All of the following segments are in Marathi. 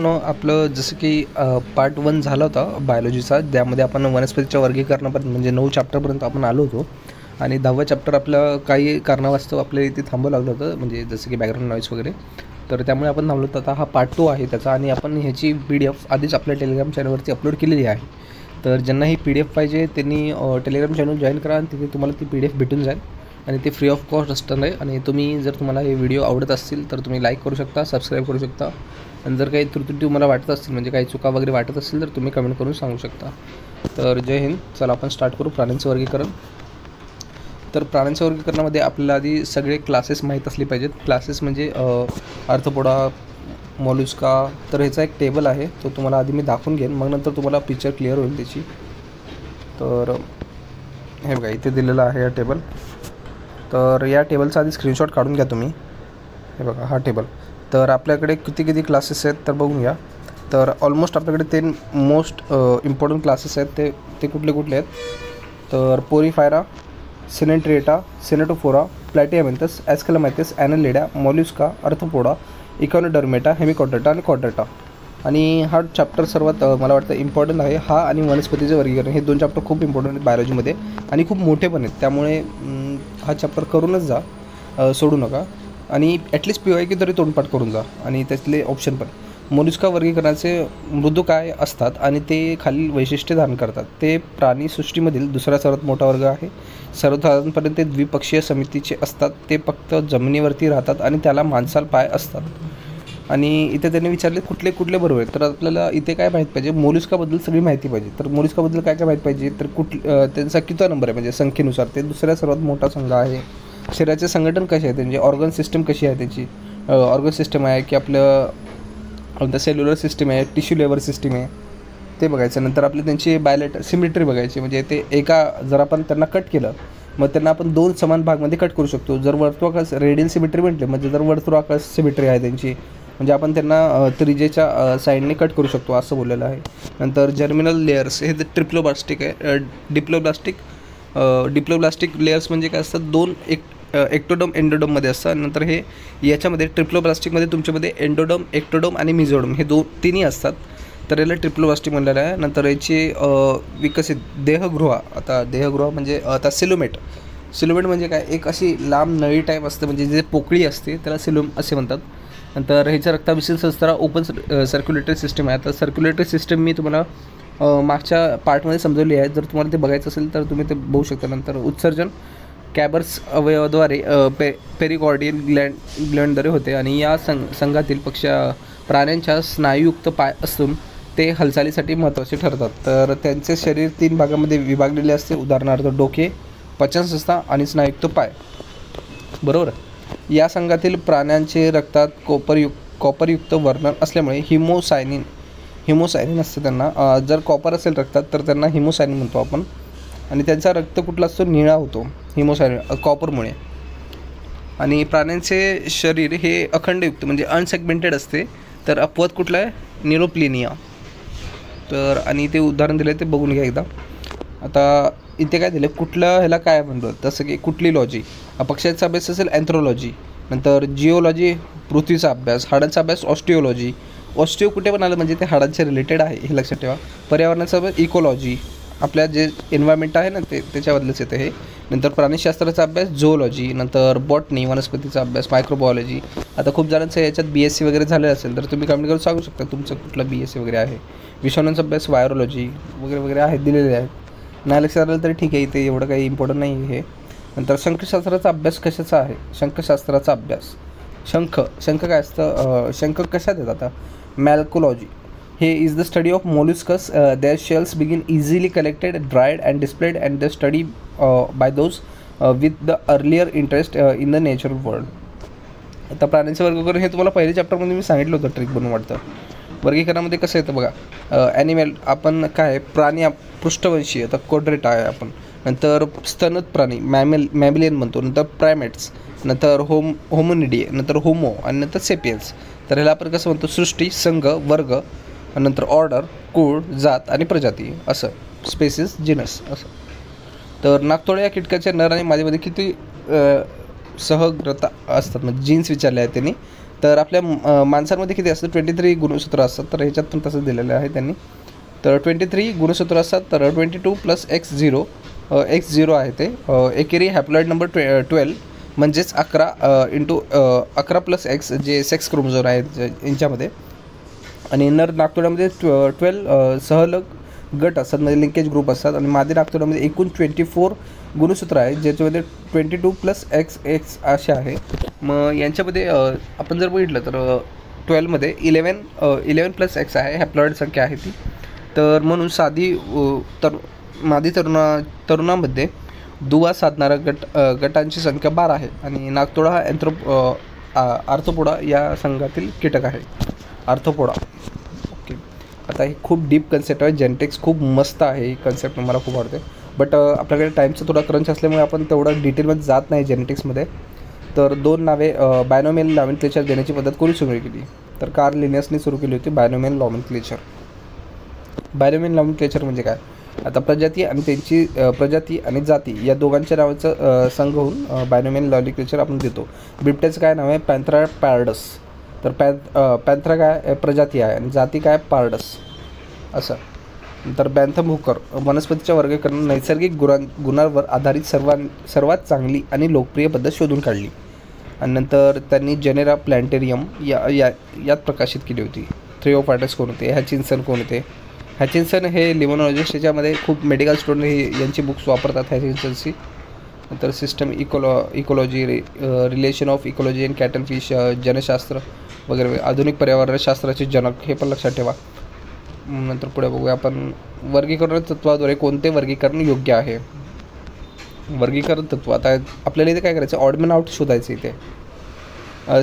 मित्रांनो, आपलं जसं की पार्ट 1 झाला होता बायोलॉजीचा, ज्यामध्ये आपण वनस्पतीच्या वर्गीकरणापर्यंत म्हणजे 9 चॅप्टरपर्यंत आपण आलो होतो. आणि 10वा चॅप्टर आपलं काही कारणावास्तव आपल्या इथे थांबावं लागलं होतं, म्हणजे जसं की बॅकग्राऊंड नॉईज वगैरे. तर त्यामुळे आपण थांबलो होतो. आता हा पार्ट 2 आहे त्याचा, आणि आपण ह्याची PDF आधीच आपल्या टेलिग्राम चॅनलवरती अपलोड केलेली आहे. तर ज्यांना ही PDF पाहिजे त्यांनी टेलिग्राम चॅनल जॉईन करा, आणि तिथे तुम्हाला ती PDF भेटून जाईल. आणि ते फ्री ऑफ कॉस्ट असणार आहे. आणि तुम्हाला हे व्हिडिओ आवडत असतील तर तुम्ही लाईक करू शकता, सबस्क्राईब करू शकता. आणि जर काही त्रुटी तुम्हाला वाटत असतील, म्हणजे काही चुका वगैरे वाटत असतील, तर तुम्ही कमेंट करून सांगू शकता. तर जय हिंद. चला आपण स्टार्ट करू प्राण्यांचं वर्गीकरण. तर प्राण्यांच्या वर्गीकरणामध्ये आपल्याला आधी सगळे क्लासेस माहीत असले पाहिजेत. क्लासेस म्हणजे आर्थ्रोपोडा, मॉल्युस्का. तर ह्याचा एक टेबल आहे, तो तुम्हाला आधी मी दाखवून घेईन, मग नंतर तुम्हाला पिक्चर क्लिअर होईल त्याची. तर हे बघा, इथे दिलेलं आहे हा टेबल. तर या टेबलचा आधी स्क्रीनशॉट काढून घ्या तुम्ही. हे बघा हा टेबल. तर आपल्याकडे किती क्लासेस आहेत तर बघून घ्या. तर ऑलमोस्ट आपल्याकडे 10 मोस्ट इम्पॉर्टंट क्लासेस आहेत. ते कुठले आहेत तर पोरीफायरा, सिनेट्रिएटा, सिनेटोफोरा, प्लॅटिहेल्मिंथस, ॲस्केलोमायथिस, ॲनलिडा, मॉल्युस्का, आर्थ्रोपोडा, इकॉनोडर्मेटा, हेमिकॉर्डेटा आणि कॉर्डेटा. आणि हा चॅप्टर सर्वात मला वाटतं इम्पॉर्टंट आहे. हा आणि वनस्पतीचे वर्गीकरण, हे 2 चॅप्टर खूप इम्पॉर्टंट आहेत बायोलॉजीमध्ये, आणि खूप मोठे पण आहेत. त्यामुळे हा चॅप्टर करूनच जा, सोडू नका. आणि ॲटलिस्ट PYQ तरी तोंडपाठ करून जा, आणि त्यातले ऑप्शन पण. मोलुस्का वर्गीकरणाचे मृदू काय असतात आणि ते खालील वैशिष्ट्ये धारण करतात. ते प्राणीसृष्टीमधील दुसरा सर्वात मोठा वर्ग आहे. सर्वसाधारणपणे ते द्विपक्षीय समितीचे असतात. ते फक्त जमिनीवरती राहतात आणि त्याला मांसल पाय असतात. आणि इथे त्यांनी विचारले कुठले बरोबर आहेत. तर आपल्याला इथे काय माहीत पाहिजे, मोलुस्काबद्दल सगळी माहिती पाहिजे. तर मोलुस्काबद्दल काय माहीत पाहिजे तर त्यांचा किती नंबर आहे, म्हणजे संख्येनुसार ते दुसऱ्या सर्वात मोठा संघ आहे. शरीराचे संघटन कसे आहे, म्हणजे ऑर्गन सिस्टम कशी आहे त्याची. ऑर्गन सिस्टम आहे की आपलं सेल्युलर सिस्टम आहे, टिश्यू लेवर सिस्टम आहे, ते बघायचं. नंतर त्यांची बायोलेटर सिमेट्री बघायची, म्हणजे ते जर आपण त्यांना कट केलं, मग त्यांना आपण 2 समान भागमध्ये कट करू शकतो. जर वर्तुळाकार रेडियल सिमेट्री म्हटले, म्हणजे जर वर्तुळाकार सिमेट्री आहे त्यांची, म्हणजे आपण त्यांना त्रिज्येच्या साईडने कट करू शकतो, असं बोललेलं आहे. नंतर जर्मिनल लेयर्स, हे ट्रिप्लोब्लास्टिक आहे. डिप्लोब्लास्टिक लेयर्स म्हणजे काय असतात, 2 एक्टोडम एंडोडममध्ये असतात. नंतर हे याच्यामध्ये ट्रिप्लोब्लास्टिकमध्ये तुमच्यामध्ये एंडोडम, एक्टोडम आणि मिझोडम हे तिन्ही असतात. तर याला ट्रिप्लोब्लास्टिक म्हणलेलं आहे. नंतर याची विकसित देहगृह, आता देहगृह म्हणजे आता सिलोमेट म्हणजे काय, एक अशी लांब नळी टाईप असते, म्हणजे जे पोकळी असते त्याला सिलोम असे म्हणतात. नंतर ह्याच्या रक्ताभिसरण संस्था ओपन सर्क्युलेटरी सिस्टम आहे. आता सर्क्युलेटरी सिस्टम मी तुम्हाला मागच्या पार्टमध्ये समजवली आहे. जर तुम्हाला ते बघायचं असेल तर तुम्ही ते बघू शकता. नंतर उत्सर्जन कॅबर्स अवयवाद्वारे पेरिकॉर्डियल ग्लँडद्वारे होते. आणि या संघातील प्राण्यांच्या स्नायुयुक्त पाय असून ते हालचालीसाठी महत्त्वाचे ठरतात. तर त्यांचे शरीर 3 भागामध्ये विभागलेले असते, उदाहरणार्थ डोके, पचनसंस्था आणि स्नायुयुक्त पाय. बरोबर. या संघातील प्राण्यांचे रक्तात कॉपरयुक्त वर्णन असल्यामुळे हिमोसायनिन असते त्यांना. जर कॉपर असेल रक्तात तर त्यांना हिमोसायनिन म्हणतो आपण. आणि त्यांचा रक्त कुठला असतो, निळा होतो हिमोसायनिन कॉपरमुळे. आणि प्राण्यांचे शरीर हे अखंडयुक्त म्हणजे अनसेगमेंटेड असते. तर अपवाद कुठला आहे, न्यूरोप्लेनिया. तर आणि ते उदाहरण दिलं आहे, ते बघून घ्या एकदा. आता इथे काय दिलं, कुठलं ह्याला काय म्हणतो, जसं की कुठली लॉजी, पक्ष्याचा अभ्यास असेल अँथ्रोलॉजी. नंतर जिओलॉजी पृथ्वीचा अभ्यास, हाडांचा अभ्यास ऑस्टिओलॉजी. ऑस्टिओ कुठे पण आलं म्हणजे ते हाडांच्या रिलेटेड आहे, हे लक्षात ठेवा. पर्यावरणाचा अभ्यास इकोलॉजी, आपल्या जे एन्व्हायरमेंट आहे ना त्याच्याबद्दलच येतं हे. नंतर प्राणीशास्त्राचा अभ्यास झोलॉजी. नंतर बॉटनी वनस्पतीचा अभ्यास मायक्रोबायोलॉजी. आता खूप जणांचं याच्यात BSc वगैरे झालेलं असेल तर तुम्ही कमेंट करून सांगू शकता तुमचं कुठलं BSc वगैरे आहे. विषाणूंचा अभ्यास व्हायरोलॉजी वगैरे आहेत, दिलेले आहेत. नाही लक्षात आलं तर ठीक आहे, इथे एवढं काही इम्पॉर्टंट नाही आहे हे. नंतर शंखशास्त्राचा अभ्यास कशाचा आहे, शंखशास्त्राचा अभ्यास. शंख काय असतं, शंख कशात येतात, आता मॅल्कोलॉजी. हे is the study of molluscs. Their shells बिगिन easily collected, dried and displayed and the study by those with the earlier interest in the natural world. आता प्राण्यांचे वर्गीकरण हे तुम्हाला पहिल्या चॅप्टरमध्ये मी सांगितलं होतं, ट्रिक बनवून वाटतं. वर्गीकरणामध्ये कसं येतं बघा, ॲनिमल आपण काय प्राणी पृष्ठवंशी, आता कोड्रेटा आहे आपण. नंतर स्तनद प्राणी मॅमिलियन म्हणतो. नंतर प्रायमेट्स, नंतर होमोनिडी, नंतर होमो, आणि नंतर सेपियन्स. तर ह्याला आपण कसं म्हणतो, सृष्टी, संघ, वर्ग, नंतर ऑर्डर, कुळ, जात आणि प्रजाती, असं स्पेसिस, जिनस असं. तर नागतोळ्या या कीटकाच्या नर आणि मादीमध्ये किती सहग्रता असतात, म्हणजे जीन्स विचारले आहेत त्यांनी. तर आपल्या माणसांमध्ये किती असतं 23 गुणसूत्र असतात, तर ह्याच्यात पण तसंच दिलेलं आहे त्यांनी. तर 23 गुणसूत्र असतात, तर 22 + x0 x0 आहे ते एकेरी हॅप्लॉइड नंबर 12 म्हणजेच 11 इंटू 11 + x जे सेक्स क्रोमोझोम आहेत यांच्यामध्ये. आणि नर नागतोड्यामध्ये 12 सहलग गट असतात, म्हणजे लिंकेज ग्रुप असतात. आणि मादी नागतोड्यामध्ये एकूण 24 गुणसूत्र आहेत, ज्याच्यामध्ये 22 + x असे आहे. मग यांच्यामध्ये आपण जर बघितलं तर 12मध्ये 11 + x आहे, हॅप्लॉइड संख्या आहे ती. तर म्हणून साधी मादी तरुणामध्ये दुवा साधणारा गटांची संख्या 12 आहे. आणि नागतोडा हा आर्थ्रोपोडा या संघातील कीटक आहे, आर्थ्रोपोडा. ओके, आता ही खूप डीप कन्सेप्ट आहे. जेनेटिक्स खूप मस्त आहे, ही कन्सेप्ट मला खूप आवडते. बट आपल्याकडे टाईमचा थोडा क्रंच असल्यामुळे आपण तेवढं डिटेलमध्ये जात नाही जेनेटिक्समध्ये. तर 2 नावे बायनॉमियल नॉमेनक्लेचर देण्याची पद्धत कोणी सुरू केली? तर कार्ल लिनियसने सुरू केली होती बायनॉमियल नॉमेनक्लेचर. बायनॉमियल नॉमेनक्लेचर म्हणजे काय? आता प्रजाती आणि त्यांची प्रजाती आणि जाती या दोघांच्या नावाचं संघ होऊन बायनॉमियल नॉमेनक्लेचर आपण देतो. बिबट्याचं काय नाव आहे? पॅन्थरा पार्डस. तर पॅन्थरा काय प्रजाती आहे आणि जाती काय? पार्डस असं. नंतर बॅन्थम हुकर वनस्पतीच्या वर्गीकरण नैसर्गिक गुणांवर आधारित सर्वात चांगली आणि लोकप्रिय पद्धत शोधून काढली. आणि नंतर त्यांनी जेनेरा प्लॅन्टेरियम यात प्रकाशित केली होती. थ्रिओफायटस कोण होते? हॅचिन्सन कोण होते? हॅचिन्सन हे लिमोनॉलॉजिस्ट, याच्यामध्ये खूप मेडिकल स्टुडंट हे यांची बुक्स वापरतात हॅचिन्सनची. नंतर system ecology, relation of ecology and cat and fish, जनशास्त्र वगैरे, आधुनिक पर्यावरणशास्त्राचे जनक, हे पण लक्षात ठेवा. नंतर पुढे बघूया आपण वर्गीकरण तत्वाद्वारे कोणते वर्गीकरण योग्य आहे. वर्गीकरण तत्व, आता आपल्याला इथे काय करायचं? ऑड मॅन आउट शोधायचं इथे.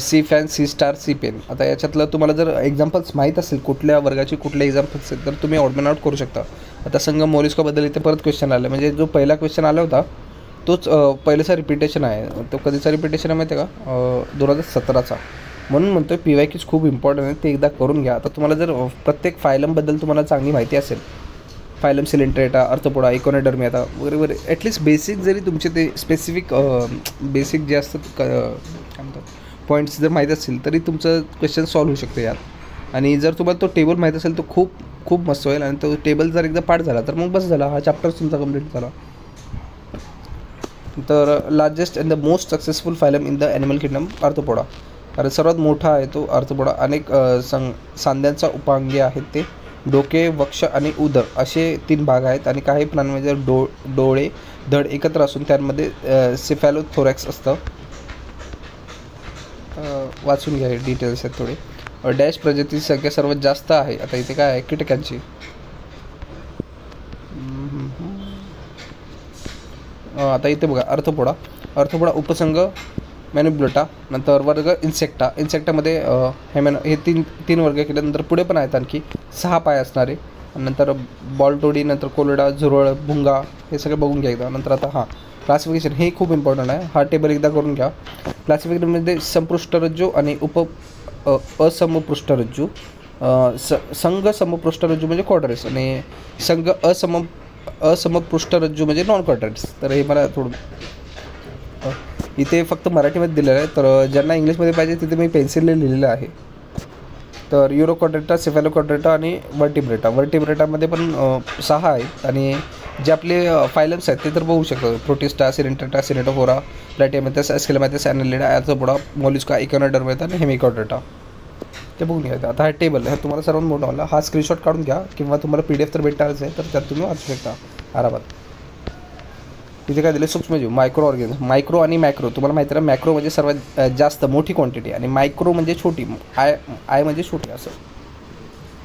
Sea fan, sea star, sea pen. आता याच्यातलं तुम्हाला जर एक्झाम्पल्स माहीत असेल कुठल्या वर्गाची कुठले एक्झाम्पल्स असेल तर तुम्ही ऑड मॅन आउट करू शकता. आता संघ मोलिस्काबद्दल इथे परत क्वेश्चन आला, म्हणजे जो पहिला क्वेश्चन आला होता तोच पहिल्याचा रिपिटेशन आहे. तो कधीचा रिपिटेशन आहे माहिती आहे का? 2017चा. म्हणून म्हणतो PYQs खूप इम्पॉर्टंट आहे, ते एकदा करून घ्या. आता तुम्हाला जर प्रत्येक फायलमबद्दल तुम्हाला चांगली माहिती असेल, फायलम सिलेंट्रेटा, आर्थ्रोपोडा, इकोनोडर्मी आता वगैरे वगैरे, ॲटलिस्ट बेसिक जरी तुमचे ते स्पेसिफिक बेसिक जे असतात काय म्हणतात पॉईंट्स जर माहीत असतील तरी तुमचं क्वेश्चन सॉल्व्ह होऊ शकतं यात. आणि जर तुम्हाला तो टेबल माहीत असेल तर खूप खूप मस्त होईल. आणि तो टेबल जर एकदा पाठ झाला तर मग बस झाला, हा चॅप्टर्स तुमचा कंप्लीट झाला. तर largest and the most successful phylum in the animal kingdom arthropoda. कारण सर्वात मोठा आहे तो आर्थ्रोपोडा. अनेक सांध्यांचा उपांगे आहेत ते. डोके, वक्ष आणि उदर असे 3 भाग आहेत. आणि काही प्राण्यांमध्ये डोळे, धड एकत्र असून त्यांमध्ये सेफॅलोथोरॅक्स असतं. वाचून घ्या, डिटेल्स आहेत थोडे. डॅश प्रजातीची संख्या सर्वात जास्त आहे. आता इथे काय आहे? कीटकांची. आता इथे बघा आर्थ्रोपोडा उपसंघ मॅन्युब्लेटा. नंतर वर्ग इन्सेक्टामध्ये हे तीन वर्ग केले. नंतर पुढे पण आहेत आणखी 6 पाय असणारे. नंतर बॉलटोडी, नंतर कोलडा, झुरळ, भुंगा, हे सगळं बघून घ्या एकदा. नंतर आता क्लासिफिकेशन हे खूप इम्पॉर्टंट आहे. हा टेबल एकदा करून घ्या. क्लासिफिकेशनमध्ये संपृष्ठरज्जू आणि असमपृष्ठरज्जू. संघ समपृष्ठरज्जू म्हणजे क्वाड्रेट्स आणि संघ असमपृष्ठरज्जू म्हणजे नॉन क्वाड्रेट्स. तर हे मला थोडं इथे फक्त मराठीमध्ये दिलेलं आहे, तर ज्यांना इंग्लिशमध्ये पाहिजे तिथे मी पेन्सिलने लिहिलेलं आहे. तर युरोक्वाड्रेटा, सेफॅलोक्वाड्रेटा आणि वर्टिब्रेटामध्ये पण 6 आहेत. आणि जे आपले फायलम्स आहेत ते तर बघू शकतो. प्रोटिस्टा, सिलेंट्रेटा, सिनेटोफोरा, प्लॅटियमेथस, एस्केलेमाथस, ॲनलिडा, आर्थ्रोपोडा, मोलिस्का, इकोनोडर्मेटा आणि हेमिकोड्रेटा, ते बघून घ्या. आता हा टेबल हा तुम्हाला सर्वात मोठा वाला, हा स्क्रीनशॉट काढून घ्या किंवा तुम्हाला PDF तर भेटणारच आहे, तर त्यात तुम्ही वाचू शकता आरामात. तिथे काय दिलं? सूक्ष्मजीव, मायक्रो ऑर्गॅनिझम. मायक्रो आणि मॅक्रो तुम्हाला माहिती आहे. मॅक्रो म्हणजे सर्वात जास्त मोठी क्वांटिटी आणि मायक्रो म्हणजे छोटी, आय म्हणजे छोटी असं.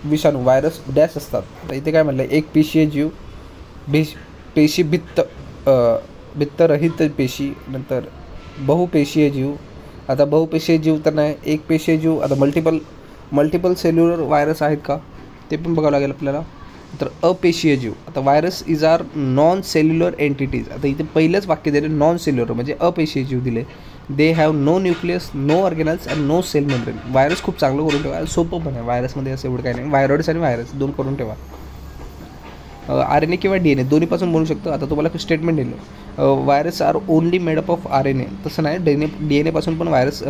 विषाणू, व्हायरस, डॅश असतात. तर इथे काय म्हणलं? एक पेशीय जीव, पेशी भित्तरहित पेशी. नंतर बहुपेशीय जीव. आता बहुपेशीय जीव तर नाही, एक पेशीय जीव. आता मल्टिपल सेल्युलर व्हायरस आहेत का ते पण बघावं लागेल आपल्याला. तर अपेशीय जीव. आता virus is are non cellular entities. आता इथे पहिलंच वाक्य दिले नॉन सेल्युलर म्हणजे अपेशीय जीव दिले. They have no nucleus, no organelles and no cell membrane. Virus खूप चांगलं करून ठेवा, सोपं पण आहे. व्हायरसमध्ये असं एवढं काही नाही. व्हायरॉइड्स आणि व्हायरस 2 करून ठेवा. RNA किंवा DNA दोन्हीपासून बनू शकतं. आता तुम्हाला स्टेटमेंट दिलं virus are only made up of RNA, तसं नाही. DNA पासून पण व्हायरस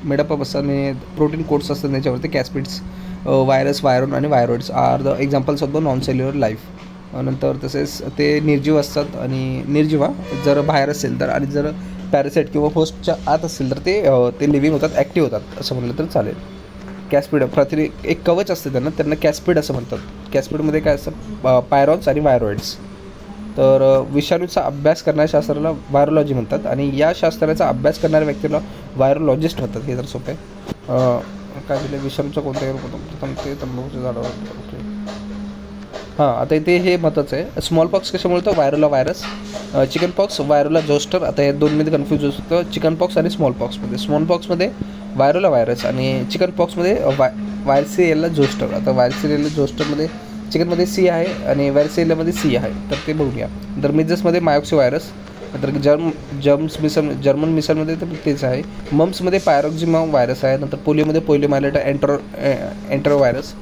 मेडअप असतात आणि प्रोटीन कोड्स असतात त्याच्यावरती. कॅस्पिड्स, व्हायरस, व्हायरॉन आणि viroids are the examples of the non cellular life. नंतर तसेच ते निर्जीव असतात आणि निर्जीवा जर बाहेर असेल तर, आणि जर पॅरासाईट किंवा होस्टच्या आत असेल तर ते लिव्हिंग होतात, ॲक्टिव्ह होतात असं म्हणलं तर चालेल. कॅस्पिड एक कवच असते त्यांना कॅस्पिड असं म्हणतात. कॅस्पिडमध्ये काय असतं, पायरॉन्स आणि व्हायरॉइड्स. तर विषाणूचा अभ्यास करणाऱ्या शास्त्राला व्हायरोलॉजी म्हणतात आणि या शास्त्राचा अभ्यास करणाऱ्या व्यक्तीला व्हायरोलॉजिस्ट म्हणतात. हे तर सोपे. काय दिले, विषाणूचा कोणत्याही रूप प्रथम ते तंबाखूच्या झाडावर. ओके, हां, आता इथे हे महत्त्वाचं आहे. स्मॉल पॉक्स कशामुळे होतं, variola virus. Chicken pox, variola zoster. आता या दोनमध्ये कन्फ्यूज होतं चिकन पॉक्स आणि स्मॉल पॉक्समध्ये. स्मॉल पॉक्समध्ये व्हायरोला व्हायरस आणि चिकन पॉक्समध्ये वायरसिएला जोस्टर. आता वायरसिएला जोस्टरमध्ये चिकनमध्ये सी आहे आणि व्हायरसिएलामध्ये सी आहे, तर ते बघूया. तर मिझल्समध्ये मायोक्सी व्हायरस. नंतर जर्मन मिसलमध्ये तर तेच आहे. मम्समध्ये पायरोक्झिमा व्हायरस आहे. नंतर पोलिओमध्ये पोलिओमायलेटा एंटरो व्हायरस.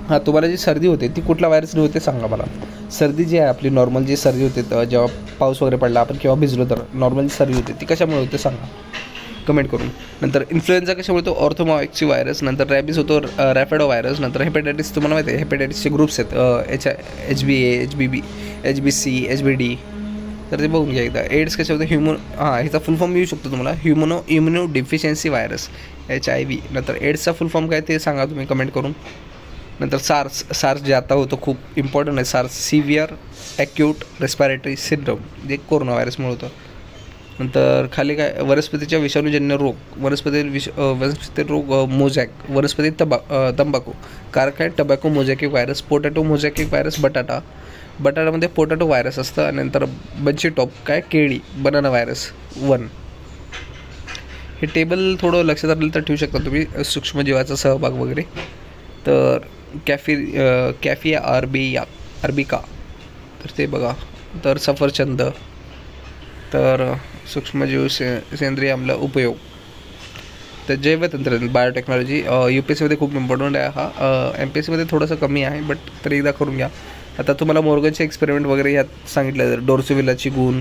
हां, तुम्हाला जी सर्दी होते ती कुठला व्हायरसने होते सांगा मला. सर्दी जी आहे आपली नॉर्मल जी सर्दी होते जेव्हा पाऊस वगैरे पडला, आपण केव्हा भिजलो तर नॉर्मल जी सर्दी होते ती कशामुळे होते सांगा कमेंट करून. नंतर इन्फ्लुएन्झा कशामुळे होतो, ऑर्थोमॉक्सी व्हायरस. नंतर रॅबिस होतो रॅपिडो व्हायरस. नंतर हेपेटायटिस तुम्हाला माहिती आहे, हेपेटायटिसचे ग्रुप्स आहेत, HBA, HBB, HBC, HBD. तर ते बघून घ्या एकदा. एड्स कशा होतं, ह्याचा फुल फॉर्म येऊ शकतो तुम्हाला, इम्युनो डिफिशियन्सी व्हायरस, HIV. नंतर एड्सचा फुल फॉर्म काय ते सांगा तुम्ही कमेंट करून. नंतर सार्स जे आता होतं खूप इम्पॉर्टंट आहे. SARS severe acute respiratory syndrome, जे कोरोना व्हायरसमुळे होतं. नंतर खाली काय, वनस्पतीच्या विषाणूजन्य रोग, वनस्पती रोग, मोझॅक, वनस्पती तंबाखू, कारक आहे tobacco mosaic virus. Potato mosaic virus, बटाटामध्ये पोटॅटो व्हायरस असतं. आणि नंतर बंची टॉप काय, केळी, बनाना व्हायरस 1. हे टेबल थोडं लक्षात आलं तर ठेवू शकता तुम्ही, सूक्ष्मजीवाचा सहभाग वगैरे. तर कॅफिया अरबिका, तर ते बघा. तर सफरचंद, तर सूक्ष्मजीव सेंद्रिय आम्ल उपयोग. तर जैवतंत्रज्ञान बायोटेक्नॉलॉजी UPSCमध्ये खूप इम्पॉर्टंट आहे हा. MPSCमध्ये थोडंसं कमी आहे, बट तरी एकदा करून घ्या. आता तुम्हाला मॉर्गनचे एक्सपेरिमेंट वगैरे यात सांगितलं, डोर्सोविलाची गुण.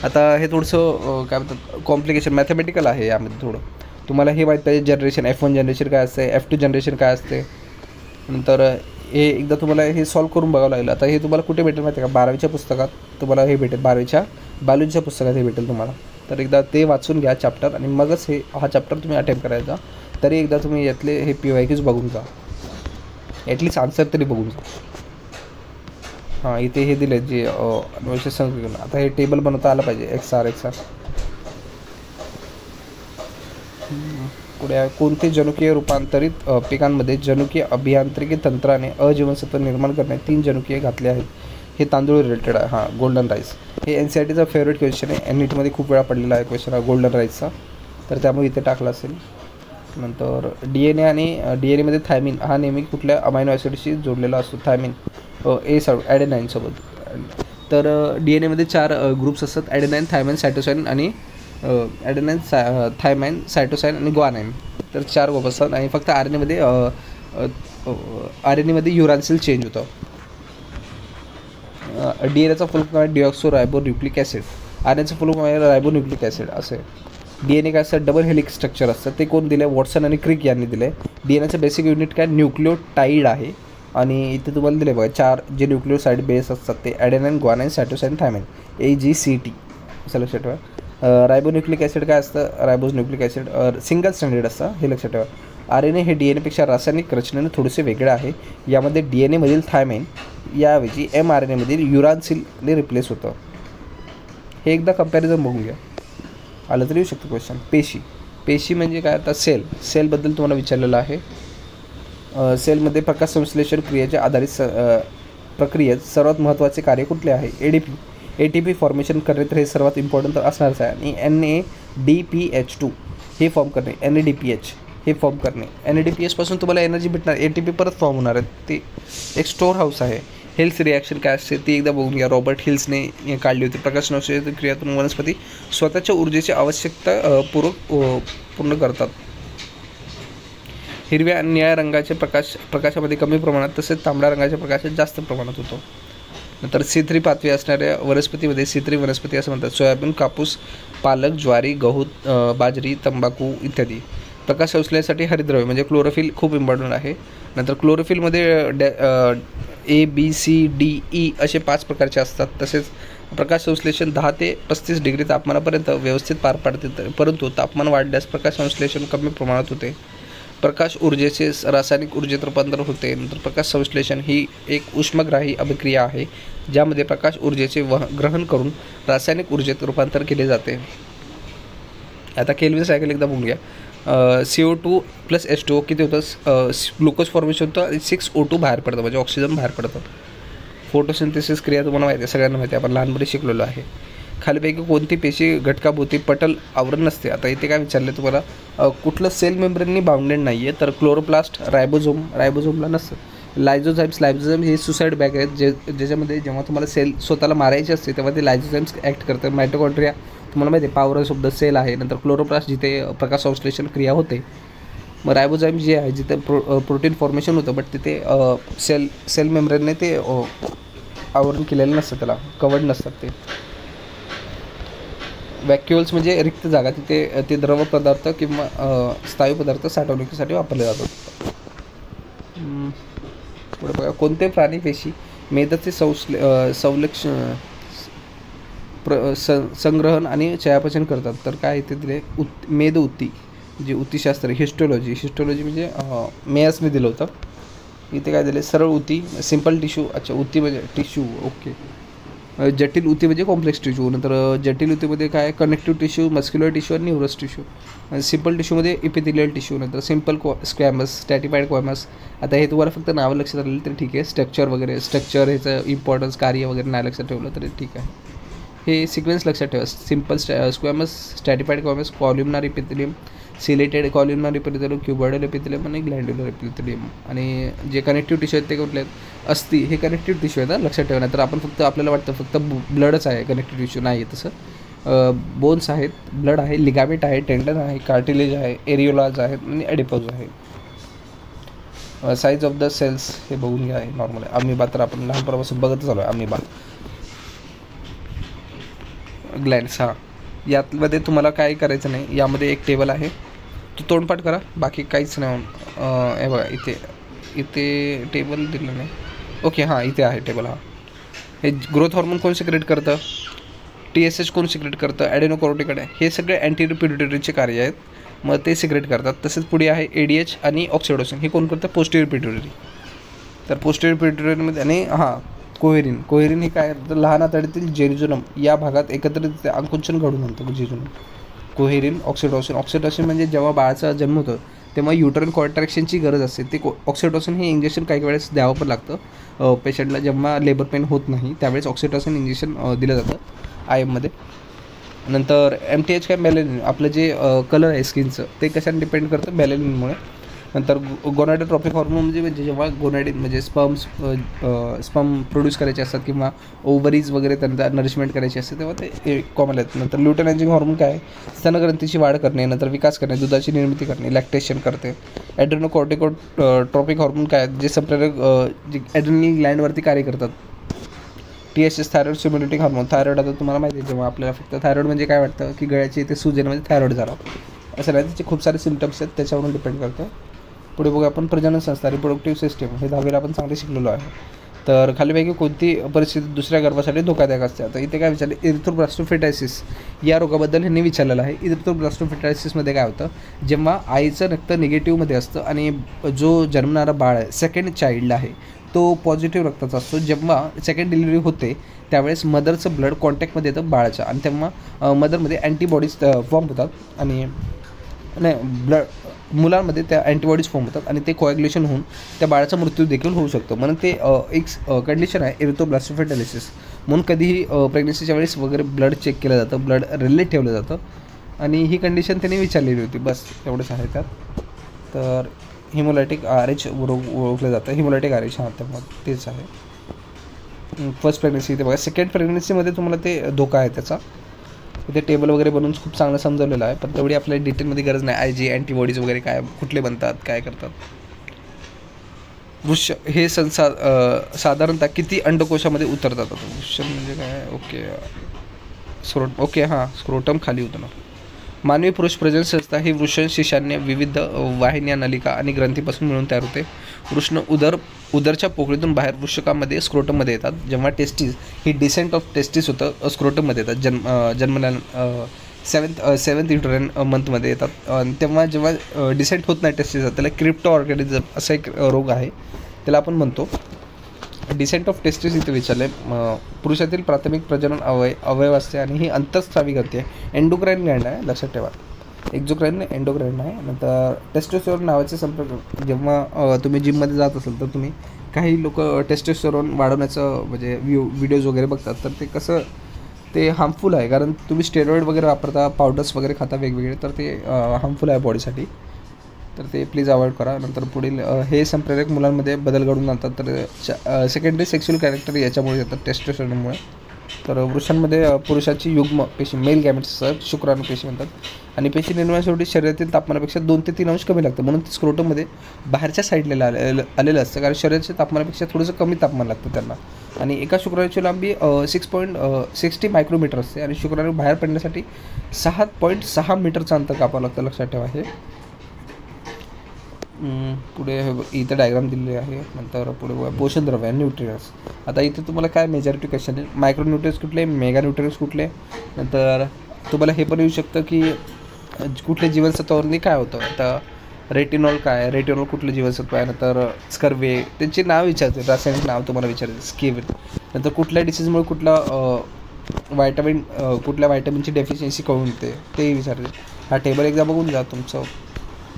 आता हे थोडंसं काय म्हणतात, कॉम्प्लिकेशन मॅथमॅटिकल आहे यामध्ये थोडं. तुम्हाला हे माहीत पाहिजे, जनरेशन F1 जनरेशन काय असते, F2 जनरेशन काय असते. नंतर हे एकदा तुम्हाला हे सॉल्व करून बघावं लागेल. आता हे तुम्हाला कुठे भेटेल माहिती आहे का, 12वीच्या पुस्तकात तुम्हाला हे भेटेल, 12वीच्या बायोलॉजीच्या पुस्तकात हे भेटेल तुम्हाला. तर एकदा ते वाचून घ्या चॅप्टर आणि मगच हा चॅप्टर तुम्ही अटेम्प्ट करायचा. तरी एकदा तुम्ही यातले हे PYQs बघून जा, ॲटलीस्ट आन्सर तरी बघून जा. हां, इथे हे दिले जे अनुवंशिक संख्येला. आता हे टेबल बनवता आलं पाहिजे, XR. पुढे आहे, कोणते जनुकीय रूपांतरित पिकांमध्ये जनुकीय अभियांत्रिकी तंत्राने अजीवनसत्व निर्माण करणे 3 जनुकीय घातले आहेत. हे तांदूळ रिलेटेड आहे. हां, गोल्डन राईस. हे NCERTचा फेवरेट क्वेश्चन आहे, NEETमध्ये खूप वेळा पडलेला आहे क्वेश्चन हा गोल्डन राईसचा, तर त्यामुळे इथे टाकला असेल. नंतर DNA आणि DNAमध्ये थायमिन हा नेहमी कुठल्या अमायनो ॲसिडशी जोडलेला असतो, थायमिन ॲडेनाईनसोबत. तर DNAमध्ये 4 ग्रुप्स असतात, ॲडेनाईन, थायमाइन, सायटोसाइन आणि थायमाइन, सायटोसाइन आणि ग्वानाइन. तर 4 ग्रुप असतात आणि फक्त RNAमध्ये युरान्सिल चेंज होतं. DNAचा फुल फॉर्म आहे डिऑक्सो रायबो न्यूक्लिक ॲसिड. RNAचा फुल फॉर्म आहे रायबो न्यूक्लिक ॲसिड असे. DNA काय असतं, डबल हेलिक्स स्ट्रक्चर असतं. ते कोण दिलं, वॉटसन आणि क्रिक यांनी दिले. DNAचं बेसिक युनिट काय, न्यूक्लियोटाईड आहे. आणि इथे तुम्हाला दिले बघा 4 जे न्यूक्लियोसाइड बेस असतात ते ॲडेनाईन, ग्वानाईन, सायटोसाइन, थायमाइन, AGCT असं लक्षात ठेवा. रायबो न्यूक्लिक ॲसिड काय असतं, रायबोज न्यूक्लिक ॲसिड सिंगल स्टँडर्ड असतं, हे लक्षात ठेवा. RNA हे DNAपेक्षा रासायनिक रचनेने थोडेसे वेगळे आहे. यामध्ये DNAमधील थायमाइन याऐवजी mRNAमधील युरान्सिलने रिप्लेस होतं. हे एकदा कंपॅरिझन बघून घ्या, आलं तरी येऊ शकतं क्वेश्चन. पेशी म्हणजे काय, आता सेलबद्दल तुम्हाला विचारलेलं आहे. सेलमध्ये प्रकाश संश्लेषण क्रियेच्या आधारित प्रक्रियेत सर्वात महत्त्वाचे कार्य कुठले आहे, ATP फॉर्मेशन करणे, तर हे सर्वात इम्पॉर्टंट तर असणारच आहे. आणि NADPH2 हे फॉर्म करणे, NADPH हे फॉर्म करणे. NADPHपासून तुम्हाला एनर्जी भेटणार, ATP परत फॉर्म होणार आहे, ते एक स्टोअर हाऊस आहे. हेल्थ रिॲक्शन काय असते ती एकदा बघून घ्या. रॉबर्ट हिल्सने काढली होती. प्रकाश संश्लेषण क्रियेतून वनस्पती स्वतःच्या ऊर्जेची आवश्यकता पूर्ण करतात. हिरव्या आणि निळ्या रंगाचे प्रकाशामध्ये कमी प्रमाणात, तसेच तांबड्या रंगाच्या प्रकाशात जास्त प्रमाणात होतो. नंतर C3 पाचवी असणाऱ्या वनस्पतीमध्ये C3 वनस्पती असं म्हणतात. सोयाबीन, कापूस, पालक, ज्वारी, गहू, बाजरी, तंबाखू इत्यादी. प्रकाश संश्लेषणासाठी हरितद्रव्य म्हणजे क्लोरोफिल खूप इम्पॉर्टंट आहे. नंतर क्लोरोफिलमध्ये ABCDE असे 5 प्रकारचे असतात. तसेच प्रकाश संश्लेषण 10 ते 35 डिग्री तापमानापर्यंत व्यवस्थित पार पाडते, परंतु तापमान वाढल्यास प्रकाश संश्लेषण कमी प्रमाणात होते. प्रकाश ऊर्जेचे रासायनिक ऊर्जेत रूपांतर होते. नंतर प्रकाश संश्लेषण ही एक उष्मग्राही अभिक्रिया आहे ज्यामध्ये प्रकाश ऊर्जेचे ग्रहण करून रासायनिक ऊर्जेत रूपांतर केले जाते. आता केल्विन सायकल एकदा बघूया. CO2 + H2O किती होतं, ग्लुकोज फॉर्मेशन होतं, 6O2 बाहेर पडतं म्हणजे ऑक्सिजन बाहेर पडतं. फोटोसिंथेसिस क्रिया तुम्हाला माहिती आहे, सगळ्यांना माहिती आहे, आपण लहानपणी शिकलेलो आहे. खालीपैकी कोणती पेशी घटकाभोवती पटल आवरण नसते. आता इथे काय विचारलं तुम्हाला, कुठलं सेल मेम्ब्रेननी बाउंडेड नाही आहे, तर क्लोरोप्लास्ट, रायबोझोमला नसतं. लायझोझाइम्स हे सुसाईड बॅग आहेत ज्याच्यामध्ये जेव्हा तुम्हाला सेल स्वतःला मारायचे असते तेव्हा ते लायझोझाइम्स ॲक्ट करतात. मायटोकॉन्ड्रिया तुम्हाला माहिती आहे, पॉवर ऑफ द सेल आहे. नंतर क्लोरोप्लास्ट जिथे प्रकाश संश्लेषण क्रिया होते. मग रायबोझाइम जे आहे जिथे प्रोटीन फॉर्मेशन होतं, बट तिथे सेल मेम्ब्रेनने ते आवरण केलेलं नसतं, त्याला कवर्ड नसतात ते. व्हॅक्युअल्स म्हणजे रिक्त जागा, तिथे ते द्रव पदार्थ किंवा स्थायू पदार्थ साठवणुकीसाठी वापरले जातात. पुढे बघा, कोणते प्राणी पेशी मेदाचे संग्रहण आणि चयापचय करतात. तर काय इथे दिले, मेद उती जे उतीशास्त्र, हिस्टोलॉजी म्हणजे मेयासने दिलं होतं. इथे काय दिले, सरळ उती, सिंपल टिश्यू. अच्छा, उती म्हणजे टिश्यू, ओके. जटिल उती म्हणजे कॉम्प्लेक्स टिश्यू. नंतर जटिल उतीमध्ये काय, कनेक्टिव्ह टिश्यू, मस्क्युलर टिश्यू आणि न्यूरस टिश्यू. सिंपल टिश्यूमध्ये इपिथिलियल टिश्यू. नंतर सिंपल स्क्वॅमस, स्टॅटिफाईड क्वॅमस. आता हे तुम्हाला फक्त नावं लक्षात आलेलं तरी ठीक आहे. स्ट्रक्चर ह्याचं इम्पॉर्टन्स, कार्य वगैरे नाही लक्षात ठेवलं तरी ठीक आहे. हे सिक्वेन्स लक्षात ठेवा. Simple squamous, stratified squamous, columnar epithelium, ciliated columnar epithelium, cuboidal epithelium आणि ग्लँड्युलर इपिथिलियम. आणि जे कनेक्टिव्ह टिश्यू आहेत ते कुठले आहेत, अस्थि हे कनेक्टिव्ह टिश्यू आहेत, लक्षात ठेवा. तर आपण आपल्याला वाटतं फक्त ब्लडच आहे कनेक्टिव्ह टिश्यू, नाही आहे तसं. बोन्स आहेत, ब्लड आहे, लिगामेंट आहे, टेंडन आहे, कार्टिलेज आहे, एरिओलाज आहेत आणि ॲडिपोज आहे. साईज ऑफ द सेल्स हे बघून घ्या, आहे नॉर्मल आहे. अमिबा तर आपण लहानपणापासून बघतच आलो आहे, अमिबा. ग्लॅन्ड्स, हां, यामध्ये तुम्हाला काय करायचं नाही. यामध्ये एक टेबल आहे, तो तोंडपाठ करा, बाकी काहीच नाही. हे बघा, इथे टेबल दिलं नाही, ओके, हां इथे आहे टेबल. हां, हे ग्रोथ हॉर्मोन कोण सिक्रेट करतं, TSH कोण सिक्रेट करतं, ॲडेनोकॉर्टिकॉइड आहे. हे सगळे अँटीरियर पिट्युटरीचे कार्य आहेत, मग ते सिक्रेट करतात. तसेच पुढे आहे ADH आणि ऑक्सिटोसिन, हे कोण करतं, पोस्टेरियर पिट्युटरी. तर पोस्टेरियर पिट्युटरीमध्ये आणि कोहेरिन हे काय, तर लहान आतड्यातील जेजुनम या भागात एकत्रित आकुंचन घडून आणतं जेजुनम. कोहेरिन, ऑक्सिटोसिन म्हणजे जेव्हा बाळाचा जन्म होतो तेव्हा युटरन कॉन्ट्रॅक्शनची गरज असते. ते ऑक्सिटोसिन हे इंजेक्शन काही वेळेस द्यावं पण लागतं पेशंटला. जेव्हा लेबर पेन होत नाही त्यावेळेस ऑक्सिटोसिन इंजेक्शन दिलं जातं IM. नंतर MTH काय, मेलॅनिन, आपलं जे कलर आहे स्किनचं ते कशाने डिपेंड करतं, मेलॅनिनमुळे. नंतर गोनाडोट्रॉपिक हॉर्मोन म्हणजे जेव्हा गोनाडिन म्हणजे स्पर्म प्रोड्यूस करायचे असतात किंवा ओव्हरीज वगैरे त्यांना नरिशमेंट करायची असते तेव्हा ते कॉमन आहेत. नंतर ल्युटेनायझिंग हॉर्मोन काय आहे, स्तनग्रंथीची वाढ करणे, नंतर विकास करणे, दुधाची निर्मिती करणे, लॅक्टेशन करते. ॲड्रेनोकॉर्टिकोट्रॉपिक हॉर्मोन काय आहेत, जे संप्रेरक जे ॲड्रेनल ग्लँडवरती कार्य करतात. TSH thyroid stimulating hormone. Thyroid आता तुम्हाला माहिती आहे, जेव्हा आपल्याला फक्त थायरॉइड म्हणजे काय वाटतं की गळ्याची इथे सूज येणं म्हणजे थायरॉइड झाला, असं नाही, त्याचे खूप सारे सिम्पटम्स आहेत, त्याच्यावरून डिपेंड करतं. पुढे बघू आपण प्रजनन संस्था, रिप्रोडक्टिव्ह सिस्टीम, हे 10वीला आपण चांगले शिकलेलो आहे. तर खालीपैकी कोणती परिस्थिती दुसऱ्या गर्भासाठी धोकादायक असते. आता इथे काय विचारलं, इरिथ्रोब्लास्टोफिटायसिस या रोगाबद्दल ह्यांनी विचारलेलं आहे. इरिथ्रोब्लास्टोफिटायसिसमध्ये काय होतं, जेव्हा आईचं रक्त निगेटिव्हमध्ये असतं आणि जो जन्मणारा बाळ आहे, सेकंड चाइल्ड आहे, तो पॉझिटिव्ह रक्ताचा असतो. जेव्हा सेकंड डिलिव्हरी होते त्यावेळेस मदरचं ब्लड कॉन्टॅक्टमध्ये येतं बाळाच्या आणि तेव्हा मदरमध्ये अँटीबॉडीज फॉर्म होतात आणि मुलांमध्ये त्या अँटीबॉडीज फॉर्म होतात आणि ते कोॲग्युलेशन होऊन त्या बाळाचा मृत्यू देखील होऊ शकतो. म्हणून ते एक कंडिशन आहे इरिथ्रोब्लास्टोफिटायसिस. म्हणून कधीही प्रेग्नन्सीच्या वेळेस वगैरे ब्लड चेक केलं जातं, ब्लड रिलेट ठेवलं जातं आणि ही कंडिशन त्यांनी विचारलेली होती. बस एवढंच आहे त्यात. तर हिमोलायटिक RH ओळखलं जातं, हिमोलायटिक RH, हां त्यामुळे तेच आहे. फर्स्ट प्रेग्नन्सी इथे बघा. सेकंड प्रेग्नन्सीमध्ये तुम्हाला ते धोका आहे त्याचा, इथे टेबल वगैरे बनवून खूप चांगलं समजवलेलं आहे, पण तेवढी आपल्याला डिटेलमध्ये गरज नाही. IG अँटीबॉडीज वगैरे काय कुठले बनतात, काय करतात. वृष हे साधारणतः किती अंडकोशामध्ये उतरतात? वृष म्हणजे काय? ओके, ओके हां, स्क्रोटम खाली उतरणं. मानवी पुरुष प्रजनन संस्था ही वृषणशिशान्य विविध वाहिन्या, नलिका आणि ग्रंथीपासून मिळून तयार होते. वृषण उदरच्या पोकळीतून बाहेर वृषकामध्ये स्क्रोटममध्ये येतात. जेव्हा testis he descent of testis होतं, स्क्रोटममध्ये येतात. जन्मल्या सेवन्थ युटराईन मंथमध्ये येतात. तेव्हा जेव्हा डिसेंट होत नाही टेस्टिस, त्याला क्रिप्टो ऑर्गॅनिझम असा एक रोग आहे, त्याला आपण म्हणतो डिसेंट ऑफ टेस्टिस. इथे विचारले पुरुषातील प्राथमिक प्रजनन अवयव असते आणि ही अंतःस्रावी ग्रंथी आहे. एंडोक्राईन ग्लँड आहे, लक्षात ठेवा. एक्झोक्राईन एंडोक्राईन आहे. नंतर टेस्टोस्टेरोन नावाचे संपर्क, जेव्हा तुम्ही जिममध्ये जात असाल तर तुम्ही काही लोक टेस्टोस्टेरोन वाढवण्याचं म्हणजे व्हिडिओज वगैरे बघतात, तर ते कसं ते हार्मफुल आहे, कारण तुम्ही स्टेरॉइड वगैरे वापरता, पावडर्स वगैरे खाता वेगवेगळे, तर ते हार्मफुल आहे बॉडीसाठी, तर ते प्लीज अवॉइड करा. नंतर पुढील हे संप्रेरक मुलांमध्ये बदल घडवून आणतात, तर सेकंडरी सेक्शुअल कॅरेक्टर याच्यामुळे येतात टेस्टोस्टेरोनमुळे. तर वृषांमध्ये पुरुषाची युग्म पेशी मेल गॅमेट्स शुक्राणू पेशी म्हणतात, आणि पेशी निर्माणासाठी शरीरातील तापमानापेक्षा 2 ते 3 अंश कमी लागतं, म्हणून ते स्क्रोटममध्ये बाहेरच्या साईडला आलेलं असतं, कारण शरीराच्या तापमानापेक्षा थोडंसं कमी तापमान लागतं त्यांना. आणि एका शुक्राणूची लांबी 6.60 मायक्रोमीटर असते, आणि शुक्राणू बाहेर पडण्यासाठी 6.6 मीटरचं अंतर कापावं लागतं, लक्षात ठेवा हे. पुढे इथं डायग्राम दिलेली आहे. नंतर पुढे पोषण द्रव्य, न्यूट्रियन्स. आता इथे तुम्हाला काय मेजॉरिटी क्वेश्चन आहे, मायक्रो न्यूट्रियन्स कुठले, मेगा न्यूट्रियन्स कुठले. नंतर तुम्हाला हे पण येऊ शकतं की कुठल्या जीवनसत्वावरनी काय होतं. आता रेटिनॉल काय, रेटिनॉल कुठलं जीवनसत्व आहे. नंतर स्कर्वे, त्यांचे नाव विचारते, रासायनिक नाव तुम्हाला विचारते, स्केविन. नंतर कुठल्या डिसीजमुळे कुठला कुठल्या व्हायटमिनची डेफिशियन्सी कळून येते ते विचारते. हा टेबल एकदा बघून जा, तुमचं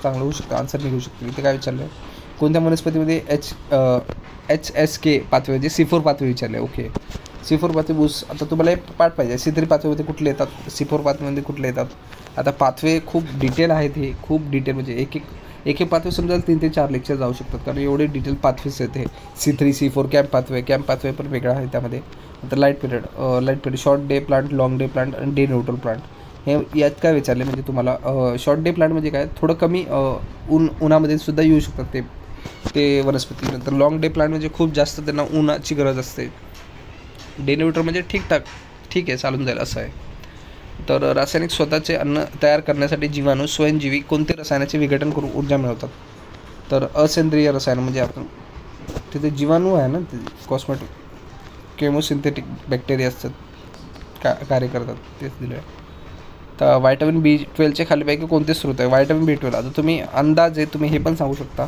चांगलं होऊ शकतं, आन्सर निघू शकतो. इथे काय विचारलं आहे, कोणत्या वनस्पतीमध्ये HSK पाथवे म्हणजे C4 पाथवे विचारले. ओके, C4 पाथवे ऊस. आता तुम्हाला एक पाठ पाहिजे, C3 पाथवेमध्ये कुठले येतात, C4 पाथवेमध्ये कुठले येतात. आता पाथवे खूप डिटेल आहेत, हे खूप डिटेल म्हणजे एक पाथवे समजायला 3 ते 4 लेक्चर जाऊ शकतात, कारण एवढे डिटेल पाथवेच आहेत हे. C3 C4 कॅम्प पाथवे पण वेगळा आहे त्यामध्ये. नंतर light period, short day plant, long day plant आणि डे न्यूट्रल प्लांट. हे यात काय विचारले म्हणजे तुम्हाला शॉर्ट डे प्लांट म्हणजे काय, थोडं कमी उन्हामध्ये सुद्धा येऊ शकतात ते वनस्पती. नंतर लॉंग डे प्लांट म्हणजे खूप जास्त त्यांना उन्हाची गरज असते. डे न्यूट्रल म्हणजे ठीक आहे चालून जाईल असं आहे. तर रासायनिक स्वतःचे अन्न तयार करण्यासाठी जीवाणू स्वयंजीवी कोणते रसायनाचे विघटन करून ऊर्जा मिळवतात. तर असेंद्रिय रसायन म्हणजे आपण तिथे जीवाणू आहे ना, ते कॉस्मेटिक केमोसिंथेटिक बॅक्टेरिया असतात, कार्य करतात, तेच दिलं आहे. तर व्हायटमिन B12चे खालीपैकी कोणते स्रोत आहे. व्हायटमिन B12, आता तुम्ही अंदाजे तुम्ही हे पण सांगू शकता,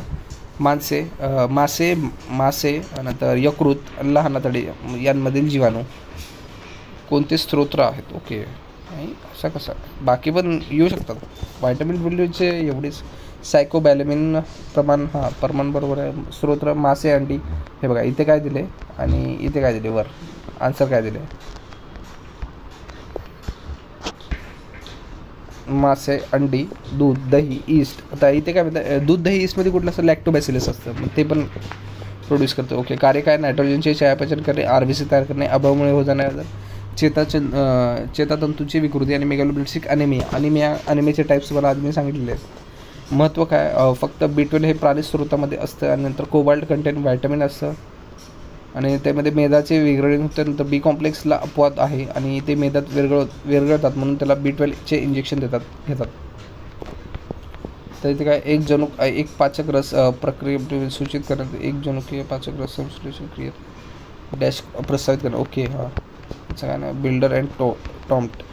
मासे नंतर यकृत आणि लहान आतडे यांमधील जीवाणू कोणते स्रोत आहेत. ओके, नाही असा कसा, बाकी पण येऊ शकतात. व्हायटमिन B12चे एवढेच. सायकोबॅलेमिन प्रमाण बरोबर आहे. स्रोत मासे, अंडी. हे बघा इथे काय दिले आणि इथे काय दिले, वर आन्सर काय दिले, मासे, अंडी, दूध, दही, ईस्ट. आता इथे काय म्हणतात, दूध, दही, ईस्टमध्ये कुठलं असतं, लॅक्टोबॅसिलस असतं, मग ते पण प्रोड्यूस करतो. ओके, कार्य काय, नायट्रोजनचे चयापचय करणे, RBC तयार करणे, अभावामुळे हो जाणाऱ्या चेतातंतूची विकृती आणि मेगालोब्लास्टिक अनिमियाचे टाईप्स तुम्हाला आज मी सांगितलेले आहेत. महत्त्व काय, फक्त B12 हे प्राणी स्रोतामध्ये असतं, आणि नंतर कोबाल्ट कंटेंट व्हायटमिन असतं, आणि त्यामध्ये मेदाचे विघटन होते. नंतर B कॉम्प्लेक्सला अपवाद आहे, आणि ते मेदात विरघळतात, म्हणून त्याला B12चे इंजेक्शन घेतात. तर इथे काय, एक पाचक रस प्रक्रिये सूचित करण्यात, एक जनुकीय पाचक रस संश्लेषण क्रियेत डॅश प्रस्तावित करणं. ओके, हां काय ना, बिल्डर अँड टॉम्ट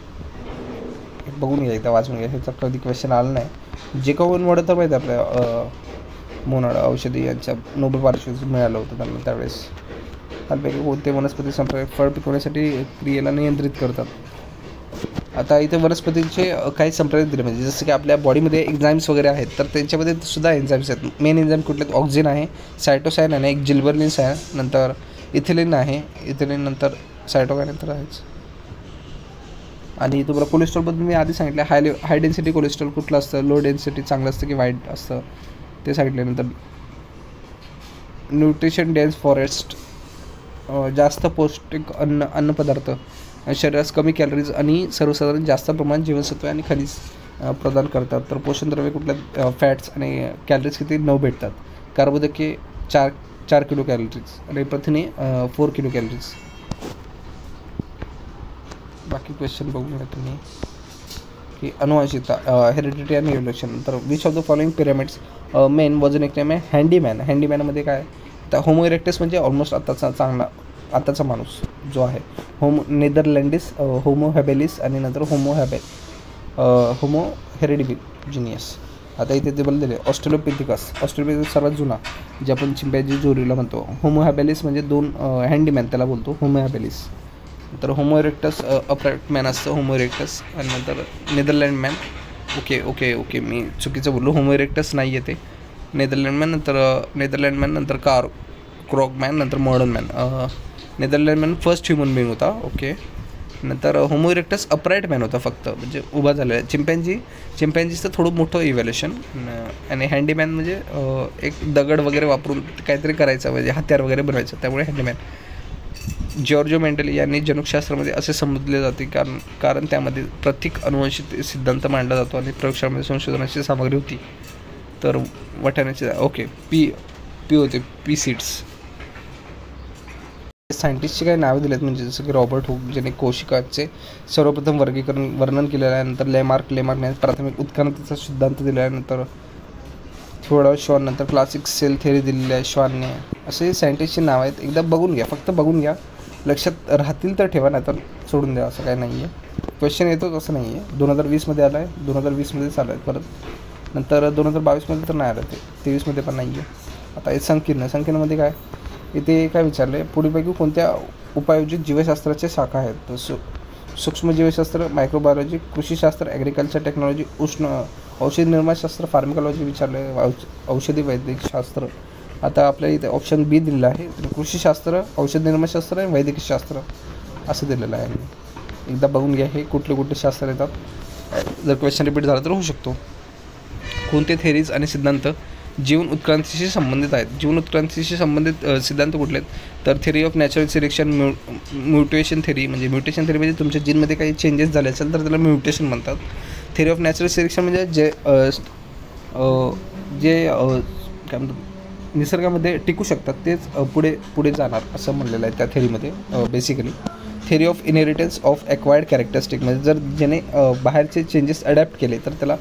बघून घ्या, एकदा वाचून घ्या, ह्याचा कधी क्वेश्चन आला नाही. जे काही मोडं तर माहिती आपल्या मोनाड औषधी यांच्या नोबेल पारितोषिक मिळालं होतं त्यांना त्यावेळेस. त्यापैकी कोणते वनस्पती संप्रेरक फळ पिकवण्यासाठी क्रियेला नियंत्रित करतात. आता इथे वनस्पतींचे काही संप्रेरक दिले, म्हणजे जसं की आपल्या बॉडीमध्ये एन्झाईम्स वगैरे आहेत, तर त्यांच्यामध्ये सुद्धा एन्झाईम्स आहेत. मेन एन्झाईम कुठले, ऑक्सिन आहे, सायटोसाईन आहे, एक जिल्बर्लिन्स आहे, नंतर इथिलिन आहे, नंतर सायटोकाईन नंतर आहेच. आणि तुम्हाला कोलेस्ट्रॉलबद्दल मी आधी सांगितलं, हाय डेन्सिटी कोलेस्ट्रॉल कुठलं असतं, लो डेन्सिटी चांगलं असतं की वाईट असतं ते सांगितल्यानंतर न्यूट्रिशन डेन्स फॉरेस्ट, जास्त पौष्टिक अन्नपदार्थ, शरीरास कमी कॅलरीज आणि सर्वसाधारण जास्त प्रमाणात जीवनसत्वे आणि खनिज प्रदान करतात. तर पोषण द्रव्ये कुठल्या, फॅट्स आणि कॅलरीज किती 9 भेटतात. कार्बोदके 4 किलो कॅलरीज आणि प्रथिने 4 किलो कॅलरीज. बाकी क्वेश्चन बघून घ्या तुम्ही की अनुवांशिकता हेरिडिटी आणि इव्होल्युशन. तर which of the following pyramids main was a nickname आहे हँडीमॅन. हँडीमॅनमध्ये काय तर होमो इरेक्टस म्हणजे ऑलमोस्ट आताचा माणूस जो आहे. नेदरलँडिस, होमो हॅबेलिस आणि नंतर होमो हेरिडिबिजिनियस. आता इथे ते बोललेले ऑस्ट्रेलोपिथिकस सर्वात जुना जे आपण चिंपॅन्झी जोरीला म्हणतो. होमो हॅबेलिस म्हणजे 2 हँडीमॅन त्याला बोलतो होमो हॅबेलिस. तर होमो इरेक्टस अपराईट मॅन असतं होमो इरेक्टस. आणि नंतर नेदरलँड मॅन. ओके मी चुकीचं बोललो. होमो इरेक्टस नाही आहे ते नेदरलँड मॅन नंतर क्रॉकमॅन नंतर modern man. Netherland man first human being होता. ओके. नंतर होमो इरेक्टस अपराईट मॅन होता फक्त म्हणजे उभा झालेला. चिंपॅन्झीचं थोडं मोठं इव्हॅल्युशन. आणि हँडीमॅन म्हणजे एक दगड वगैरे वापरून काहीतरी करायचं म्हणजे हत्यार वगैरे बनवायचं त्यामुळे हँडीमॅन. जॉर्जो मेंडेली यांनी जनुकशास्त्रामध्ये असे संबोधले जाते कारण त्यामध्ये प्रत्येक अनुवंशिक सिद्धांत मांडला जातो आणि प्रयोगशाळेमध्ये संशोधनाची सामग्री होती. तर वाटाण्याची ओके पी होते पी सीड्स. सायंटिस्टची काही नावे दिलेत म्हणजे जसं की रॉबर्ट हुक ज्याने कोशिकाचे सर्वप्रथम वर्णन केलेलं आहे. नंतर लेमार्कने प्राथमिक उत्क्रांतीचा सिद्धांत दिला आहे. नंतर थिओडॉर शॉन नंतर क्लासिक सेल थेअरी दिलेली आहे शॉनने. असे सायंटिस्टचे नाव आहेत. एकदा बघून घ्या, फक्त बघून घ्या, लक्षात राहतील तर ठेवा नाही तर सोडून द्या. असं काही नाही आहे. क्वेश्चन येतोच असं नाही आहे. 2020मध्ये आला आहे, 2020मध्येच आला आहे परत. नंतर 2022मध्ये तर नाही आलं ते, 23मध्ये पण नाही आहे. आता हे संकीर्णमध्ये काय इथे काय विचारलं आहे पुढीलपैकी कोणत्या उपयोजित जीवशास्त्राचे शाखा आहेत. तर सूक्ष्म जीवशास्त्र, मायक्रोबायोलॉजी, कृषीशास्त्र, ॲग्रिकल्चर टेक्नॉलॉजी, औषध निर्माणशास्त्र, फार्मिकॉलॉजी विचारलं आहे, औषधी वैद्यकशास्त्र. आता आपल्या इथे ऑप्शन बी दिलेलं आहे कृषीशास्त्र, औषध निर्माणशास्त्र आणि वैद्यकीय शास्त्र असं दिलेलं आहे. एकदा बघून घ्या हे कुठले शास्त्र येतात. जर क्वेश्चन रिपीट झाला तर होऊ शकतो. कोणते थेरीज आणि सिद्धांत जीवन उत्क्रांतीशी संबंधित आहेत. जीवन उत्क्रांतीशी संबंधित सिद्धांत कुठले आहेत तर theory of natural selection, mutation theory म्हणजे तुमच्या जीनमध्ये काही चेंजेस झाले असेल तर त्याला म्युटेशन म्हणतात. थेरी ऑफ नॅचरल सिलेक्शन म्हणजे जे काय म्हणतात निसर्गामध्ये टिकू शकतात तेच पुढे जाणार असं म्हणलेलं आहे त्या थेरीमध्ये. Basically theory of inheritance of acquired characteristic म्हणजे जर ज्याने बाहेरचे चेंजेस अडॅप्ट केले तर त्याला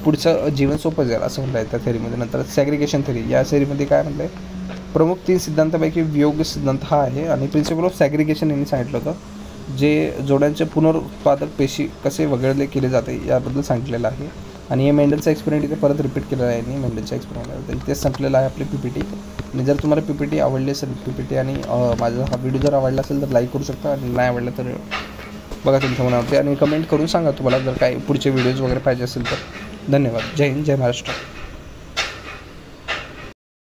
पुढचं जीवन सोपं जाईल असं म्हणलं आहे त्या थेरीमध्ये. नंतर सॅग्रिगेशन थेरी या थेरीमध्ये काय म्हणलं आहे प्रमुख 3 सिद्धांतापैकी वियोग सिद्धांत हा आहे. आणि प्रिन्सिपल ऑफ सॅग्रिगेशन यांनी सांगितलं होतं जे जोड्यांचे पुनरुत्पादक पेशी कसे वगळले केले जाते याबद्दल सांगितलेलं आहे. आणि हे मेंडलचा एक्सपेरिमेंट इथे परत रिपीट केलेला आहे यांनी मेंडलच्या एक्सपेरिमेंट. तर इथे संपलेला आहे आपली PPT. आणि जर तुम्हाला PPT आवडली असेल PPT आणि माझा हा व्हिडिओ जर आवडला असेल तर लाईक करू शकता आणि नाही आवडला तर बघा तुमच्या मनावरती आणि कमेंट करून सांगा तुम्हाला जर काही पुढचे व्हिडिओज वगैरे पाहिजे असेल तर. धन्यवाद. जय हिंद, जय महाराष्ट्र.